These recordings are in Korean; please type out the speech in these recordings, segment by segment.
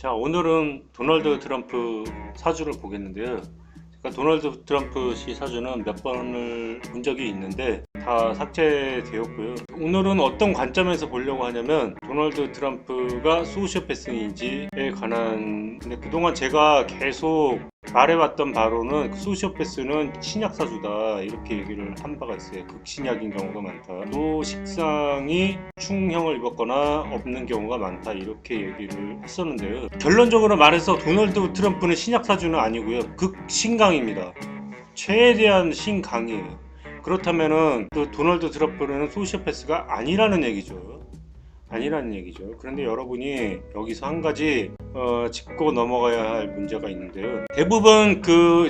자, 오늘은 도널드 트럼프 사주를 보겠는데요. 제가 도널드 트럼프 씨 사주는 몇 번을 본 적이 있는데 다 삭제되었고요. 오늘은 어떤 관점에서 보려고 하냐면 도널드 트럼프가 소시오패스인지에 관한, 근데 그동안 제가 계속 말해왔던 바로는 소시오패스는 신약사주다 이렇게 얘기를 한 바가 있어요. 극신약인 경우가 많다. 또 식상이 충형을 입었거나 없는 경우가 많다 이렇게 얘기를 했었는데요. 결론적으로 말해서 도널드 트럼프는 신약사주는 아니고요. 극신강입니다. 최대한 신강이에요. 그렇다면은 그 도널드 트럼프는 소시오패스가 아니라는 얘기죠. 그런데 여러분이 여기서 한 가지 짚고 넘어가야 할 문제가 있는데요. 대부분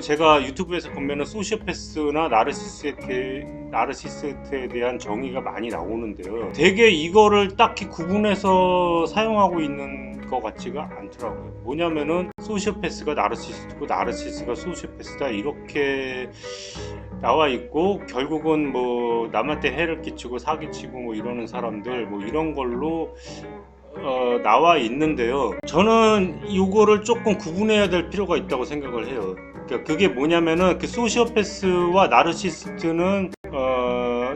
제가 유튜브에서 보면은 소시오패스나 나르시스트에 대한 정의가 많이 나오는데요. 되게 이거를 딱히 구분해서 사용하고 있는 것 같지가 않더라고요. 뭐냐면은 소시오패스가 나르시스트고 나르시스트가 소시오패스다 이렇게 나와 있고, 결국은 뭐 남한테 해를 끼치고 사기치고 뭐 이러는 사람들 뭐 이런 걸로 나와 있는데요. 저는 이거를 조금 구분해야 될 필요가 있다고 생각을 해요. 그러니까 그게 뭐냐면은 그 소시오패스와 나르시스트는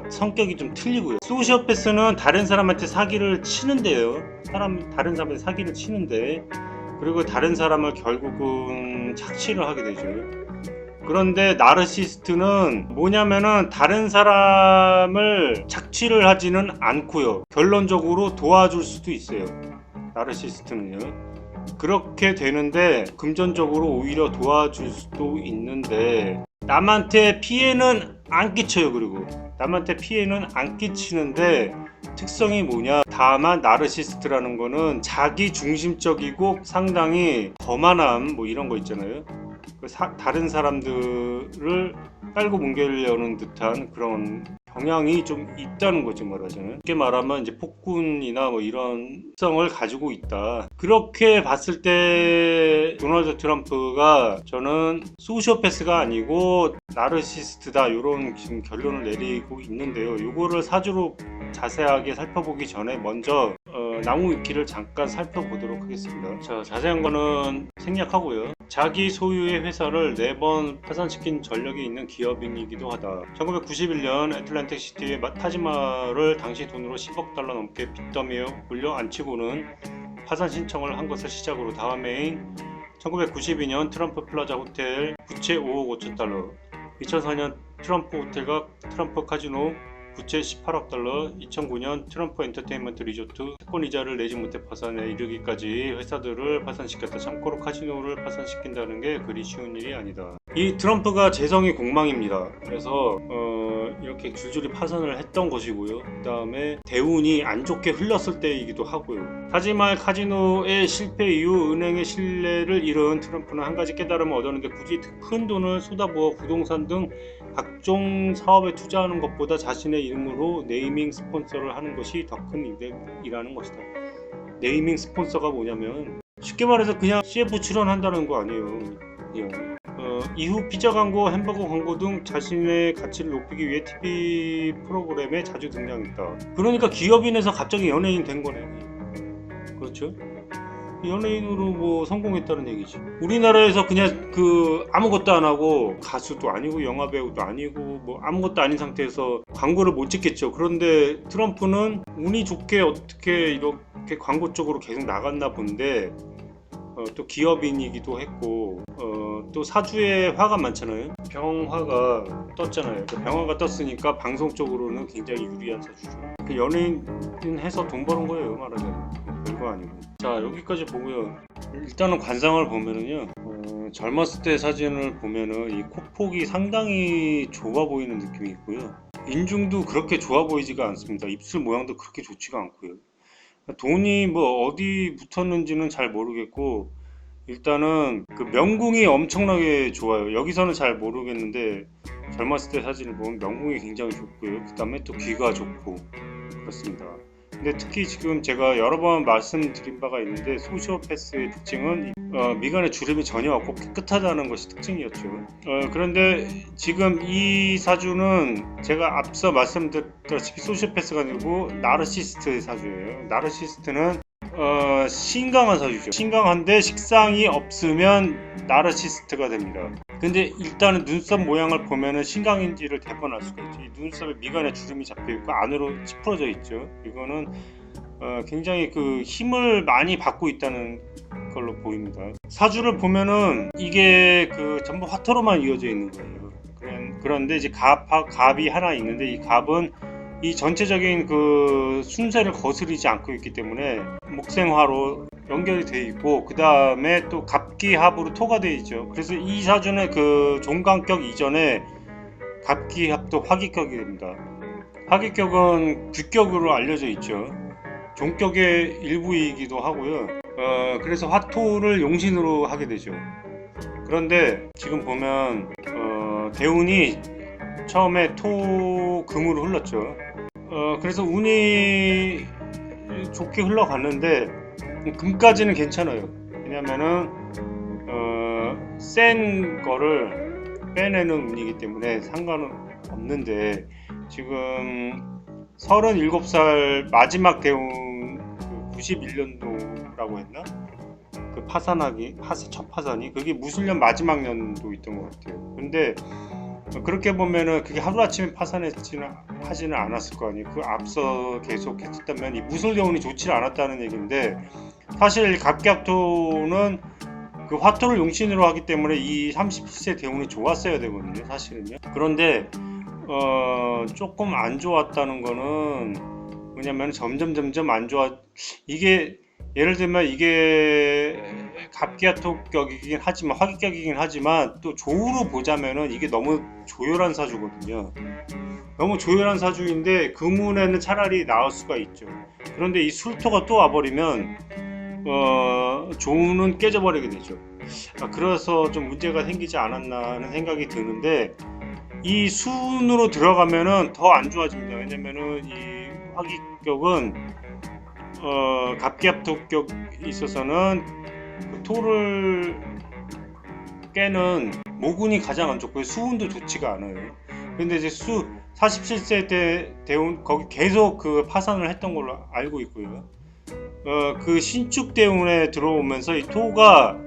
성격이 좀 틀리고요. 소시오패스는 다른 사람한테 사기를 치는데요. 다른 사람한테 사기를 치는데, 그리고 다른 사람을 결국은 착취를 하게 되죠. 그런데 나르시스트는 뭐냐면은 다른 사람을 착취를 하지는 않고요. 결론적으로 도와줄 수도 있어요. 나르시스트는요. 그렇게 되는데 금전적으로 오히려 도와줄 수도 있는데 남한테 피해는 안 끼쳐요. 그리고 남한테 피해는 안 끼치는데 특성이 뭐냐, 다만 나르시스트라는 거는 자기 중심적이고 상당히 거만함 뭐 이런 거 있잖아요. 다른 사람들을 깔고 뭉개려는 듯한 그런 경향이 좀 있다는 거죠, 말하자면. 쉽게 말하면 이제 폭군이나 뭐 이런 특성을 가지고 있다. 그렇게 봤을 때 도널드 트럼프가 저는 소시오패스가 아니고 나르시스트다 이런 지금 결론을 내리고 있는데요. 이거를 사주로 자세하게 살펴보기 전에 먼저 나무 위키를 잠깐 살펴보도록 하겠습니다. 자, 자세한 거는 생략하고요. 자기 소유의 회사를 4번 파산시킨 전력이 있는 기업인이기도 하다. 1991년 애틀랜틱 시티의 타지마를 당시 돈으로 10억 달러 넘게 빚더미에 올려 앉히고는 파산 신청을 한 것을 시작으로 다음해인 1992년 트럼프 플라자 호텔 부채 5억 5천 달러, 2004년 트럼프 호텔과 트럼프 카지노 부채 18억 달러, 2009년 트럼프 엔터테인먼트 리조트 채권 이자를 내지 못해 파산에 이르기까지 회사들을 파산시켰다. 참고로 카지노를 파산시킨다는 게 그리 쉬운 일이 아니다. 이 트럼프가 재성이 공망입니다. 그래서 이렇게 줄줄이 파산을 했던 것이고요. 그 다음에 대운이 안 좋게 흘렀을 때이기도 하고요. 하지만 카지노의 실패 이후 은행의 신뢰를 잃은 트럼프는 한 가지 깨달음을 얻었는데, 굳이 큰 돈을 쏟아부어 부동산 등 각종 사업에 투자하는 것보다 자신의 이름으로 네이밍 스폰서를 하는 것이 더 큰 이득이라는 것이다. 네이밍 스폰서가 뭐냐면 쉽게 말해서 그냥 CF 출연한다는 거 아니에요. 이후 피자 광고, 햄버거 광고 등 자신의 가치를 높이기 위해 TV 프로그램에 자주 등장했다. 그러니까 기업인에서 갑자기 연예인 된 거네. 그렇죠? 연예인으로 뭐 성공했다는 얘기지. 우리나라에서 그냥 아무것도 안 하고 가수도 아니고 영화배우도 아니고 뭐 아무것도 아닌 상태에서 광고를 못 찍겠죠. 그런데 트럼프는 운이 좋게 어떻게 이렇게 광고 쪽으로 계속 나갔나 본데, 또 기업인이기도 했고, 또 사주에 화가 많잖아요. 병화가 떴잖아요. 병화가 떴으니까 방송 쪽으로는 굉장히 유리한 사주죠. 연예인 해서 돈 버는 거예요, 말하자면. 별거 아니고. 자, 여기까지 보고요. 일단은 관상을 보면은요, 젊었을 때 사진을 보면은 이 코폭이 상당히 좁아 보이는 느낌이 있고요. 인중도 그렇게 좋아 보이지가 않습니다. 입술 모양도 그렇게 좋지가 않고요. 돈이 뭐 어디 붙었는지는 잘 모르겠고, 일단은 그 명궁이 엄청나게 좋아요. 여기서는 잘 모르겠는데 젊었을 때 사진을 보면 명궁이 굉장히 좋고요. 그 다음에 또 귀가 좋고 그렇습니다. 근데 특히 지금 제가 여러 번 말씀드린 바가 있는데, 소시오패스의 특징은 미간에 주름이 전혀 없고 깨끗하다는 것이 특징이었죠. 그런데 지금 이 사주는 제가 앞서 말씀드렸다시피 소시오패스가 아니고 나르시스트의 사주예요. 나르시스트는 신강한 사주죠. 신강한데 식상이 없으면 나르시스트가 됩니다. 근데 일단은 눈썹 모양을 보면은 신강인지를 대번 알 수가 있죠. 이 눈썹에 미간에 주름이 잡혀 있고 안으로 찌푸러져 있죠. 이거는 굉장히 그 힘을 많이 받고 있다는 걸로 보입니다. 사주를 보면은 이게 그 전부 화토로만 이어져 있는 거예요. 그런데 이제 갑이 하나 있는데 이 갑은 이 전체적인 그 순서를 거스르지 않고 있기 때문에 목생화로 연결이 돼 있고, 그 다음에 또 갑기합으로 토가 돼 있죠. 그래서 이 사주는 그 종간격 이전에 갑기합도 화기격이 됩니다. 화기격은 규격으로 알려져 있죠. 종격의 일부이기도 하고요. 그래서 화토를 용신으로 하게 되죠. 그런데 지금 보면 대운이 처음에 토금으로 흘렀죠. 그래서 운이 좋게 흘러갔는데 금까지는 괜찮아요. 왜냐면은 센 거를 빼내는 운이기 때문에 상관은 없는데, 지금 37살 마지막 대운 그 91년도라고 했나? 그 파산하기 첫 파산이 그게 무술년 마지막 년도 있던 것 같아요. 근데 그렇게 보면은 그게 하루아침에 하지는 않았을 거 아니에요. 그 앞서 계속 했었다면 이 무술대운이 좋지 않았다는 얘기인데, 사실 갑기합토는 그 화토를 용신으로 하기 때문에 이 37세 대운이 좋았어야 되거든요, 사실은요. 그런데 조금 안 좋았다는 거는 왜냐면 점점 안 좋아. 이게 예를 들면 이게 갑기합토격이긴 하지만 화기격이긴 하지만 또 조우로 보자면은 이게 너무 조열한 사주거든요. 너무 조열한 사주인데 금운에는 차라리 나을 수가 있죠. 그런데 이 술토가 또 와버리면 조우는 깨져버리게 되죠. 그래서 좀 문제가 생기지 않았나 하는 생각이 드는데, 이 순으로 들어가면은 더 안 좋아집니다. 왜냐면은 이 화기격은 갑기합토격 있어서는 그 토를 깨는 모군이 가장 안 좋고요. 수운도 좋지가 않아요. 근데 이제 47세 때 대운 거기 계속 그 파산을 했던 걸로 알고 있고요. 그 신축 대운에 들어오면서 이 토가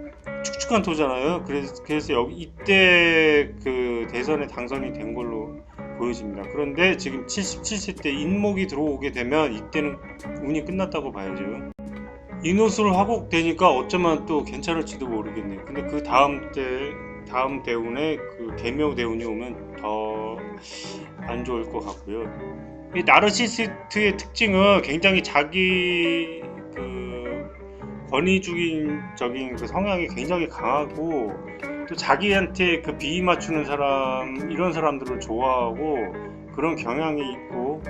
축축한 토잖아요. 그래서 여기 이때 그 대선에 당선이 된 걸로 보여집니다. 그런데 지금 77세 때 인목이 들어오게 되면 이때는 운이 끝났다고 봐야죠. 인호수를 화곡되니까 어쩌면 또 괜찮을지도 모르겠네요. 근데 그 다음 대운에 그 계묘 대운이 오면 더 안 좋을 것 같고요. 이 나르시스트의 특징은 굉장히 자기 그 권위주의적인 그 성향이 굉장히 강하고, 또 자기한테 그 비위 맞추는 사람, 이런 사람들을 좋아하고 그런 경향이 있고,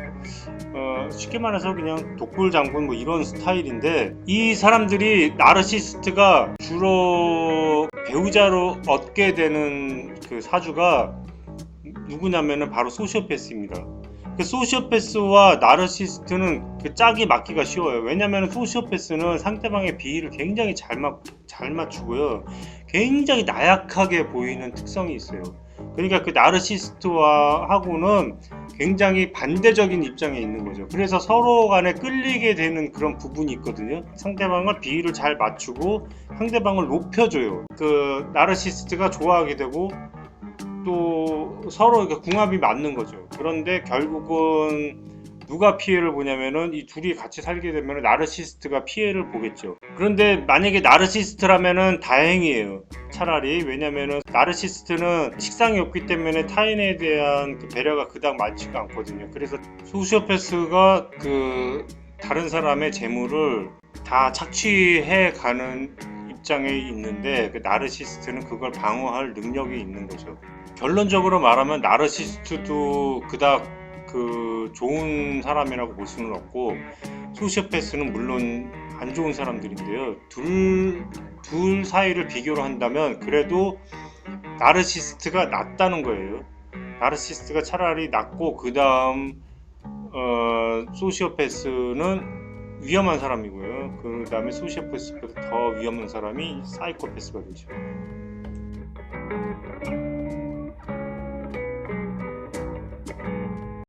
쉽게 말해서 그냥 독불장군 뭐 이런 스타일인데, 이 사람들이 나르시스트가 주로 배우자로 얻게 되는 그 사주가 누구냐면은 바로 소시오패스입니다. 그 소시오패스와 나르시스트는 그 짝이 맞기가 쉬워요. 왜냐면 소시오패스는 상대방의 비위를 굉장히 잘 맞추고요. 굉장히 나약하게 보이는 특성이 있어요. 그러니까 그 나르시스트와 하고는 굉장히 반대적인 입장에 있는 거죠. 그래서 서로 간에 끌리게 되는 그런 부분이 있거든요. 상대방을 비위를 잘 맞추고 상대방을 높여줘요. 그 나르시스트가 좋아하게 되고 또 서로 궁합이 맞는 거죠. 그런데 결국은 누가 피해를 보냐면은 이 둘이 같이 살게 되면 나르시스트가 피해를 보겠죠. 그런데 만약에 나르시스트라면은 다행이에요. 차라리. 왜냐면은 나르시스트는 식상이 없기 때문에 타인에 대한 그 배려가 그닥 많지가 않거든요. 그래서 소시오패스가 그 다른 사람의 재물을 다 착취해 가는 입장에 있는데, 그 나르시스트는 그걸 방어할 능력이 있는 거죠. 결론적으로 말하면 나르시스트도 그닥 그 좋은 사람이라고 볼 수는 없고, 소시오패스는 물론 안 좋은 사람들인데요. 둘 사이를 비교를 한다면 그래도 나르시스트가 낫다는 거예요. 나르시스트가 차라리 낫고, 그 다음 소시오패스는 위험한 사람이고요. 그 다음에 소시오패스보다 더 위험한 사람이 사이코패스가 되죠.